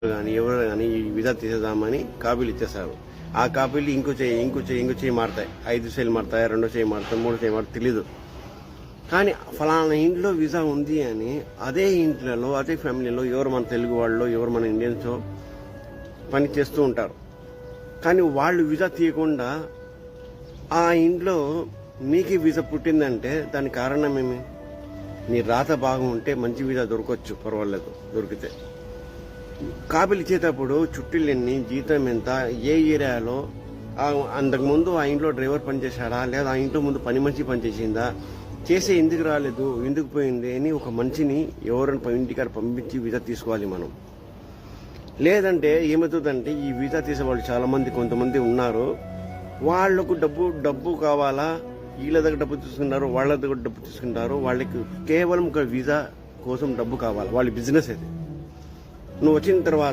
కానీ ఎవరు కానీ ఈ వీసా తీసేద్దామని కాపీలు ఇచ్చేస్తారు. ఆ కాపీలు ఇంకో చేయి మారుతాయి. 5 చేయిలు మారుతాయి, 2 చేయి మారుతాయి, 3 చేయి మారుతాయి, తెలీదు. కానీ ఫలానా ఇంట్లో వీసా ఉంది అని అదే ఇంట్లలో అదే ఫ్యామిలీలో ఎవరు మన తెలుగు వాళ్ళు ఎవరు మన ఇండియన్స్ పని చేస్తూ ఉంటారు. కానీ వాళ్ళు వీసా తీయకుండా ఆ ఇంట్లో మీకు వీసా పుట్టిందంటే దానికి కారణం ఏమి? నీ రాత బాగుంటే మంచి వీసా దొరకవచ్చు, పర్వాలేదు దొరికితే. కాపీలు ఇచ్చేటప్పుడు చుట్టీలు ఎన్ని, జీతం ఎంత, ఏ ఏరియాలో, అంతకుముందు ఆ ఇంట్లో డ్రైవర్ పనిచేశాడా లేదా ఆ ఇంట్లో ముందు పని మనిషి పనిచేసిందా, చేసే ఎందుకు రాలేదు, ఎందుకు పోయింది అని ఒక మనిషిని ఎవరైనా ఇంటికాడ పంపించి వీసా తీసుకోవాలి మనం. లేదంటే ఏమవుతుందంటే ఈ వీసా తీసేవాళ్ళు చాలా మంది కొంతమంది ఉన్నారు. వాళ్లకు డబ్బు కావాలా, వీళ్ళ దగ్గర డబ్బు తీసుకుంటారు, వాళ్ళ దగ్గర డబ్బు తీసుకుంటారు. వాళ్ళకి కేవలం ఒక వీసా కోసం డబ్బు కావాలి, వాళ్ళ బిజినెస్ అది. నువ్వు వచ్చిన తర్వాత